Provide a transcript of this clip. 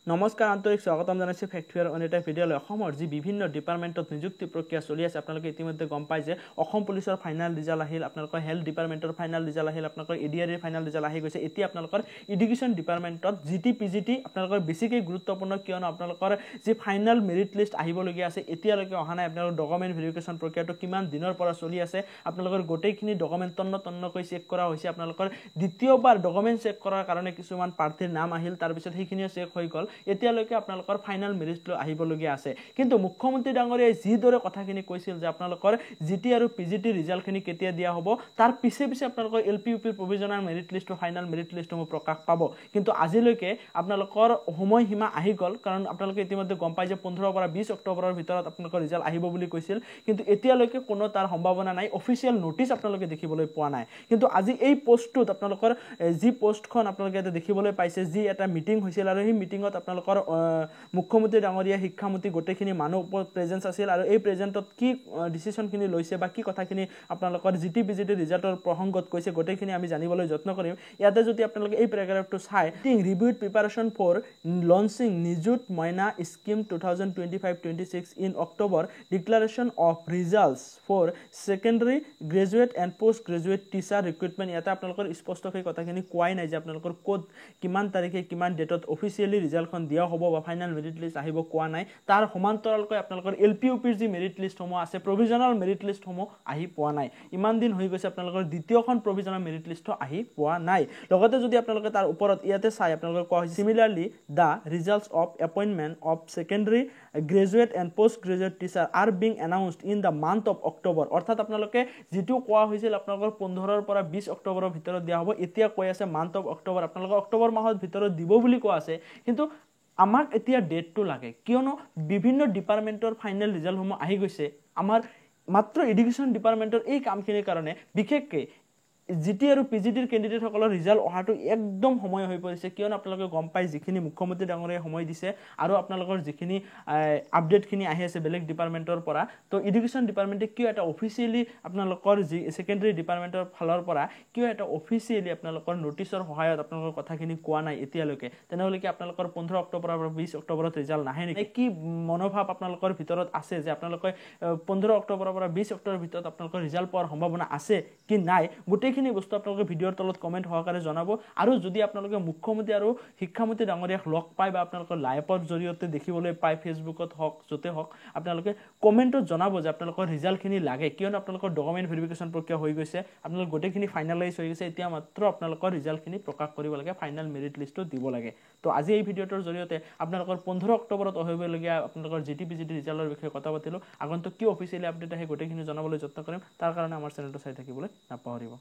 নমস্কাৰ আন্তৰিক স্বাগতম জানাইছো ফেক্টৰিয়াৰ অন এটা ভিডিঅ'লৈ অসমৰ যি বিভিন্ন ডিপাৰ্টমেণ্টত নিযুক্তি প্ৰক্ৰিয়া চলি আছে আপোনালোকে ইতিমধ্যে গম পাই যে অসম পুলিচৰ ফাইনাল ৰিজাল্ট আহিল আপোনালোকৰ হেল্থ ডিপাৰ্টমেণ্টৰ ফাইনাল ৰিজাল্ট আহিল আপোনালোকৰ এডিআৰইৰ ফাইনাল ৰিজাল্ট আহি গৈছে এতিয়া আপোনালোকৰ এডুকেশ্যন ডিপাৰ্টমেণ্টত জিটি পিজিটি আপোনালোকৰ বেছিকৈ গুৰুত্বপূৰ্ণ কিয়নো আপোনালোকৰ যি ফাইনাল মেৰিট লিষ্ট আহিবলগীয়া আছে এতিয়ালৈকে অহা নাই আপোনালোকৰ ডকুমেণ্ট ভেৰিফিকেশ্যন প্ৰক্ৰিয়াটো কিমান দিনৰ পৰা চলি আছে আপোনালোকৰ গোটেইখিনি ডকুমেণ্ট তন্নকৈ চেক কৰা হৈছে আপোনালোকৰ দ্বিতীয়বাৰ ডকুমেণ্ট চেক কৰাৰ কাৰণে কিছুমান প্ৰাৰ্থীৰ নাম আহিল তাৰপিছত সেইখিনিও চেক হৈ গ'ল এতিয়ালৈকে আপোনালোকৰ ফাইনাল মেৰিট আহিবলগীয়া আছে কিন্তু মুখ্যমন্ত্ৰী ডাঙৰীয়াই যিদৰে কথাখিনি কৈছিল যে আপোনালোকৰ জিটি আৰু পিজিটি ৰিজাল্টখিনি কেতিয়া দিয়া হ'ব তাৰ পিছে আপোনালোকৰ এলপি ইউপিৰ provisional merit list final merit লিষ্টসমূহ প্ৰকাশ পাব কিন্তু আজিলৈকে আপোনালোকৰ সময়সীমা আহি গ'ল কাৰণ আপোনালোকে ইতিমধ্যে গম পাই যে 15 পৰা 20 অক্টোবৰৰ ভিতৰত আপোনালোকৰ ৰিজাল্ট আহিব বুলি কৈছিল কিন্তু এতিয়ালৈকে কোনো তাৰ সম্ভাৱনা নাই অফিচিয়েল নোটিছ আপোনালোকে দেখিবলৈ পোৱা নাই কিন্তু আজি এই পোষ্টটোত আপোনালোকৰ যি পোষ্টখন আপোনালোকে এটা দেখিবলৈ পাইছে যি এটা মিটিং হৈছিল আৰু এই মিটিংত আপোনালোকৰ মুখ্যমন্ত্ৰী ডাঙৰীয়া শিক্ষামন্ত্ৰী গোটেইখিনি মানুহ ওপৰত প্ৰেজেন্স আছিল আৰু এই প্ৰেজেন্টত কি ডিসিশনখিনি লৈছে বা কি কথাখিনি আপোনালোকৰ জিটি পিজিটি ৰিজাল্টৰ প্ৰসংগত কৈছে গোটেইখিনি আমি জানিবলৈ যত্ন কৰিম ইয়াতে যদি আপোনালোকে এই প্যাৰাগ্ৰাফটো চাই reviewed preparation for launching Nijut Moina scheme 2025-26 in October declaration of results for secondary graduate and post graduate teacher recruitment ইয়াতে আপোনালোকৰ স্পষ্টকৈ কথাখিনি কোৱাই নাই যে আপোনালোকৰ ক'ত কিমান তাৰিখে কিমান ডেটত অফিচিয়েলি ৰিজাল্টখন দিয়া হ'ব বা ফাইনাল মেৰিট লিষ্ট আহিব কোৱা নাই তাৰ সমান্তৰালকৈ আপোনালোকৰ এলপি ইউপিৰ যি মেৰিট লিষ্টসমূহ আছে প্ৰভিজনাল মেৰিট লিষ্টসমূহ আহি পোৱা নাই ইমান দিন হৈ গৈছে আপোনালোকৰ দ্বিতীয়খন প্ৰভিজনাল মেৰিট লিষ্ট আহি পোৱা নাই লগতে যদি আপোনালোকে তাৰ ওপৰত ইয়াতে চাই আপোনালোকৰ কোৱা হৈছে similarly the results of appointment of secondary graduate and post graduate teacher are being announced in the month of October অৰ্থাৎ আপোনালোকে যিটো কোৱা হৈছিল আপোনালোকৰ 15 পৰা 20 অক্টোবৰৰ ভিতৰত দিয়া হ'ব এতিয়া কৈ আছে মান্থ অফ অক্টোবৰ আপোনালোকৰ অক্টোবৰ মাহৰ ভিতৰত দিব বুলি কোৱা আছে কিন্তু আমাক এতিয়া ডেটটো লাগে কিয়নো বিভিন্ন ডিপাৰ্টমেণ্টৰ ফাইনেল ৰিজাল্টসমূহ আহি গৈছে আমাৰ মাত্ৰ এডুকেশ্যন ডিপাৰ্টমেণ্টৰ এই কামখিনিৰ কাৰণে বিশেষকৈ জিটি আৰু পিজিটিৰ কেণ্ডিডেটসকলৰ ৰিজাল্ট অহাটো একদম সময় হৈ পৰিছে কিয়নো আপোনালোকে গম পাই যিখিনি মুখ্যমন্ত্ৰী ডাঙৰীয়াই সময় দিছে আৰু আপোনালোকৰ যিখিনি আপডেটখিনি আহি আছে বেলেগ ডিপাৰ্টমেণ্টৰ পৰা তো এডুকেশ্যন ডিপাৰ্টমেণ্টে কিয় এটা অফিচিয়েলি আপোনালোকৰ যি সেকেন্ডাৰী ডিপাৰ্টমেণ্টৰ ফালৰ পৰা কিয় এটা অফিচিয়েলি আপোনালোকৰ নোটিছৰ সহায়ত আপোনালোকৰ কথাখিনি কোৱা নাই এতিয়ালৈকে তেনেহ'লে কি আপোনালোকৰ 15 অক্টোবৰৰ পৰা 20 অক্টোবৰত ৰিজাল্ট নাহে নেকি কি মনোভাৱ আপোনালোকৰ ভিতৰত আছে যে আপোনালোকে 15 অক্টোবৰৰ পৰা 20 অক্টোবৰৰ ভিতৰত আপোনালোকৰ ৰিজাল্ট পোৱাৰ সম্ভাৱনা আছে কি নাই গোটেইখিনি বস্তু আপোনালোকে ভিডিঅ'ৰ তলত কমেন্ট সহকাৰে জনাব আৰু যদি আপোনালোকে মুখ্যমন্ত্ৰী আৰু শিক্ষামন্ত্ৰী ডাঙৰীয়াক লগ পায় বা আপোনালোকৰ লাইভৰ জৰিয়তে দেখিবলৈ পায় ফেচবুকত হওক য'তে হওক আপোনালোকে কমেন্টত জনাব যে আপোনালোকৰ ৰিজাল্টখিনি লাগে কিয়নো আপোনালোকৰ ডকুমেণ্ট ভেৰিফিকেশ্যন প্ৰক্ৰিয়া হৈ গৈছে আপোনালোক গোটেইখিনি ফাইনেলাইজ হৈ গৈছে এতিয়া মাত্ৰ আপোনালোকৰ ৰিজাল্টখিনি প্ৰকাশ কৰিব লাগে ফাইনেল মেৰিট লিষ্টটো দিব লাগে তো আজি এই ভিডিঅ'টোৰ জৰিয়তে আপোনালোকৰ 15 অক্টোবৰত আহিবলগীয়া আপোনালোকৰ জিটি পিজিটি ৰিজাল্টৰ বিষয়ে কথা পাতিলোঁ আগন্তুক কি অফিচিয়েলি আপডেট আহে গোটেইখিনি জনাবলৈ যত্ন কৰিম তাৰ কাৰণে আমাৰ চেনেলটো চাই থাকিবলৈ নাপাহৰিব